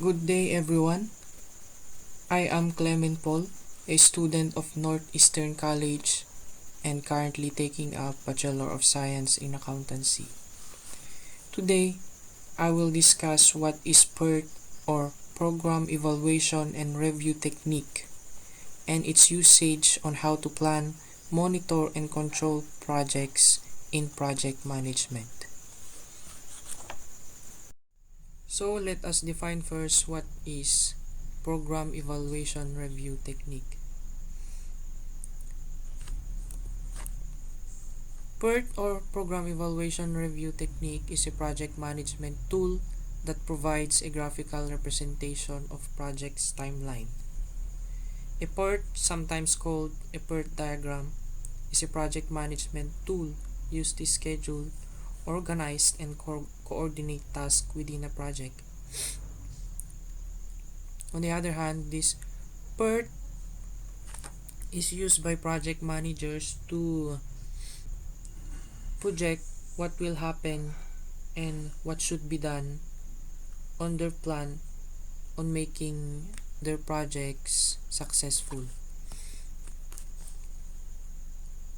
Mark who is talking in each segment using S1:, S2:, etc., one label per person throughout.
S1: Good day everyone. I am Clement Paul, a student of Northeastern College and currently taking a Bachelor of Science in Accountancy. Today, I will discuss what is Pert or Program Evaluation and Review Technique and its usage on how to plan, monitor, and control projects in project management. So let us define first what is Program Evaluation Review Technique. Pert or Program Evaluation Review Technique is a project management tool that provides a graphical representation of project's timeline. A Pert, sometimes called a Pert diagram, is a project management tool used to schedule, organize, and coordinate tasks within a project. On the other hand, this Pert is used by project managers to project what will happen and what should be done on their plan on making their projects successful.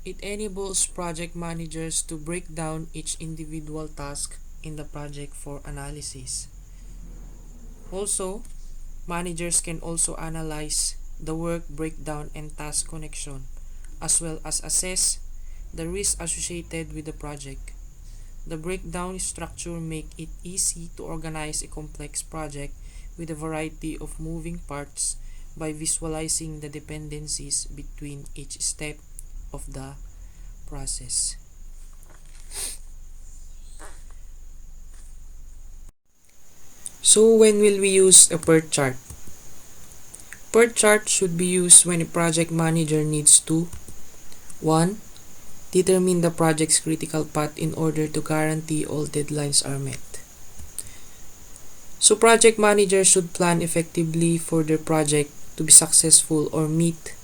S1: It enables project managers to break down each individual task in the project for analysis. Also, managers can also analyze the work breakdown and task connection, as well as assess the risk associated with the project. The breakdown structure makes it easy to organize a complex project with a variety of moving parts by visualizing the dependencies between each step of the process. So when will we use a Pert chart? Pert chart should be used when a project manager needs to 1. Determine the project's critical path in order to guarantee all deadlines are met. So project managers should plan effectively for their project to be successful or meet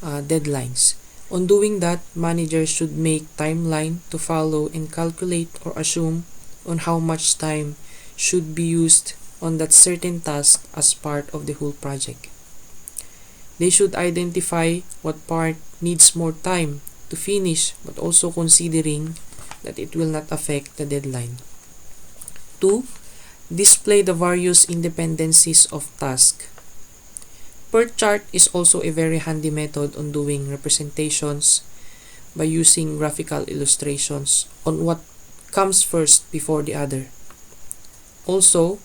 S1: deadlines. On doing that, managers should make timeline to follow and calculate or assume on how much time should be used on that certain task as part of the whole project. They should identify what part needs more time to finish, but also considering that it will not affect the deadline. 2. Display the various independencies of task. Pert chart is also a very handy method on doing representations by using graphical illustrations on what comes first before the other. Also,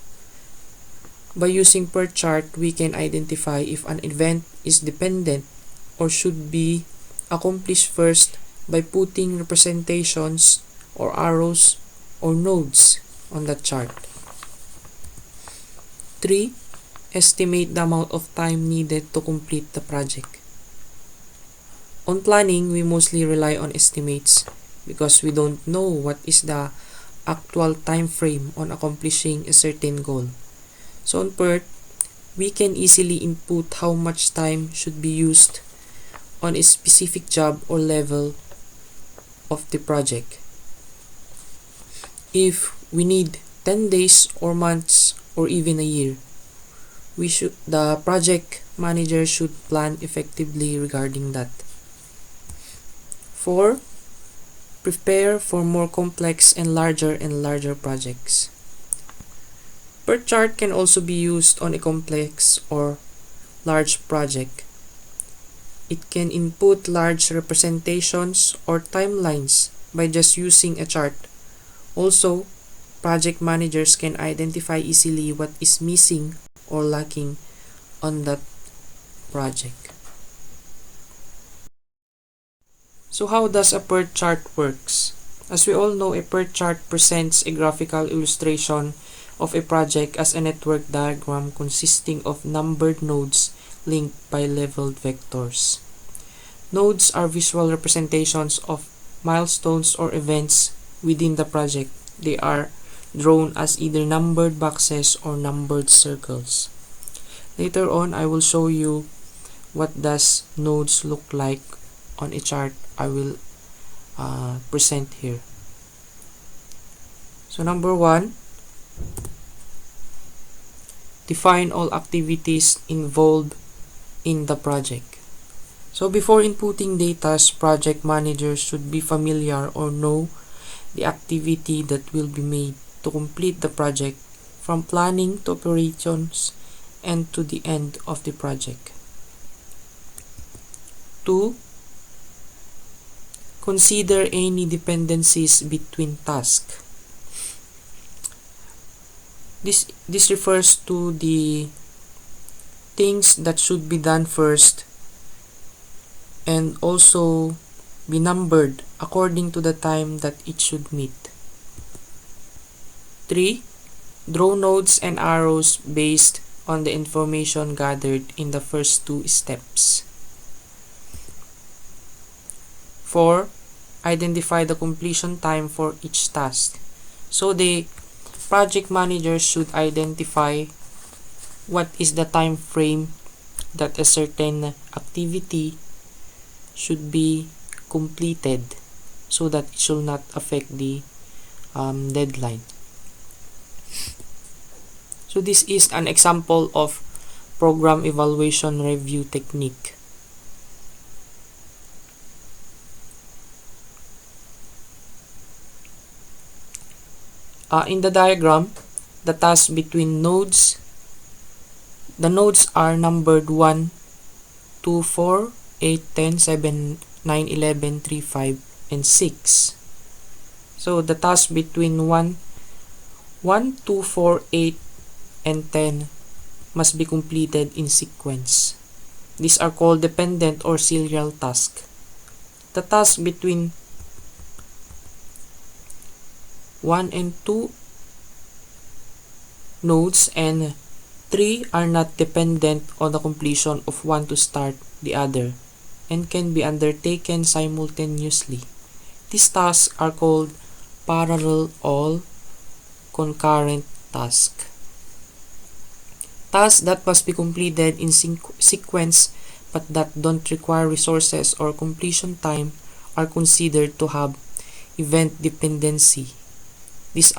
S1: by using Pert chart, we can identify if an event is dependent or should be accomplished first by putting representations or arrows or nodes on the chart. 3. Estimate the amount of time needed to complete the project. On planning, we mostly rely on estimates because we don't know what is the actual time frame on accomplishing a certain goal. So on Pert, we can easily input how much time should be used on a specific job or level of the project. If we need 10 days or months or even a year, the project manager should plan effectively regarding that. 4. Prepare for more complex and larger projects. Pert chart can also be used on a complex or large project. It can input large representations or timelines by just using a chart. Also, project managers can identify easily what is missing or lacking on that project. So how does a Pert chart works? As we all know, a Pert chart presents a graphical illustration of a project as a network diagram consisting of numbered nodes linked by leveled vectors. Nodes are visual representations of milestones or events within the project. They are drawn as either numbered boxes or numbered circles. Later on, I will show you what does nodes look like on a chart I will present here. So number 1, Define all activities involved in the project. So before inputting data, project managers should be familiar or know the activity that will be made to complete the project, from planning to operations and to the end of the project. 2. Consider any dependencies between tasks. This refers to the things that should be done first and also be numbered according to the time that it should meet. 3. Draw nodes and arrows based on the information gathered in the first two steps. 4. Identify the completion time for each task. So the project manager should identify what is the time frame that a certain activity should be completed so that it should not affect the deadline. So this is an example of program evaluation review technique. In the diagram, the tasks between nodes, the nodes are numbered 1, 2, 4, 8, 10, 7, 9, 11, 3, 5, and 6. So the tasks between 1, 2, 4, 8, and 10 must be completed in sequence. These are called dependent or serial tasks. The tasks between 1 and 2 nodes and 3 are not dependent on the completion of one to start the other and can be undertaken simultaneously. These tasks are called parallel or concurrent tasks. Tasks that must be completed in sequence but that don't require resources or completion time are considered to have event dependency. These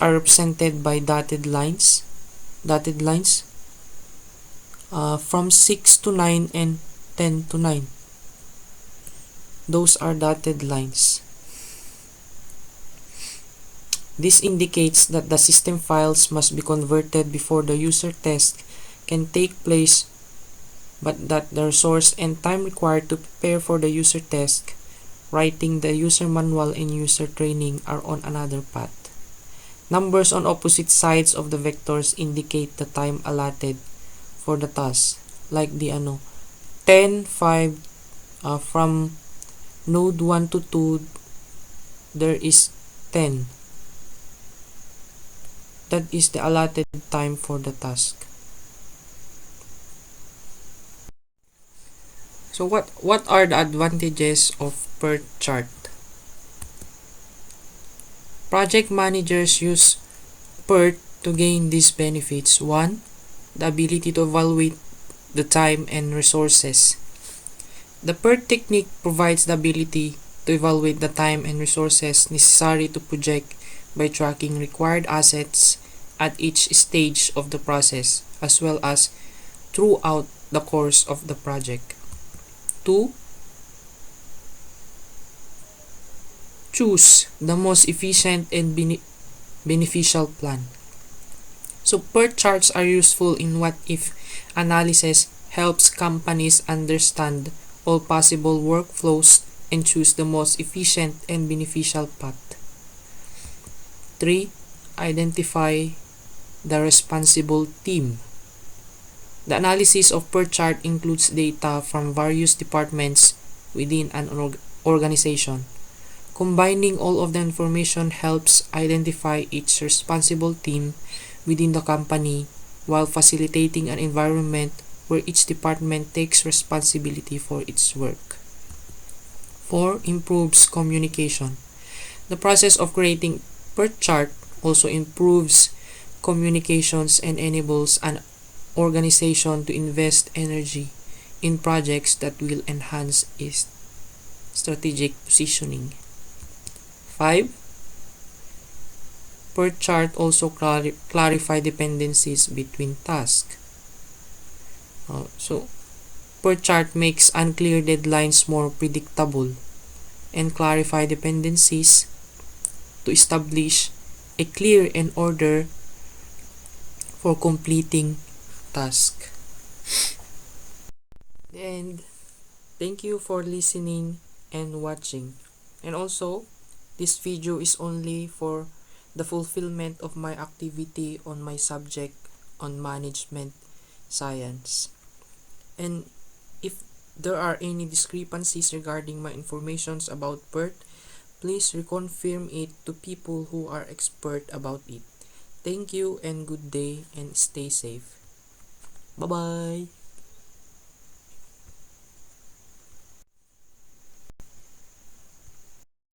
S1: are represented by dotted lines from 6 to 9 and 10 to 9. Those are dotted lines. This indicates that the system files must be converted before the user test can take place, but that the resource and time required to prepare for the user test, writing the user manual and user training are on another path. Numbers on opposite sides of the vectors indicate the time allotted for the task, like the 10, 5, from node 1 to 2, there is 10. That is the allotted time for the task. So what are the advantages of Pert chart? Project managers use Pert to gain these benefits. 1. The ability to evaluate the time and resources. The Pert technique provides the ability to evaluate the time and resources necessary to project by tracking required assets at each stage of the process as well as throughout the course of the project. 2. Choose the most efficient and beneficial plan. So Pert charts are useful in what-if analysis, helps companies understand all possible workflows and choose the most efficient and beneficial path. 3. Identify the responsible team. The analysis of Pert chart includes data from various departments within an organization. Combining all of the information helps identify each responsible team within the company while facilitating an environment where each department takes responsibility for its work. 4. Improves communication. The process of creating Pert chart also improves communications and enables an organization to invest energy in projects that will enhance its strategic positioning. 5. Pert chart also clarify dependencies between tasks. So Pert chart makes unclear deadlines more predictable and clarify dependencies to establish a clear and order for completing task. And thank you for listening and watching. And also, this video is only for the fulfillment of my activity on my subject on management science. And if there are any discrepancies regarding my informations about Pert, please reconfirm it to people who are expert about it. Thank you and good day and stay safe. Bye-bye.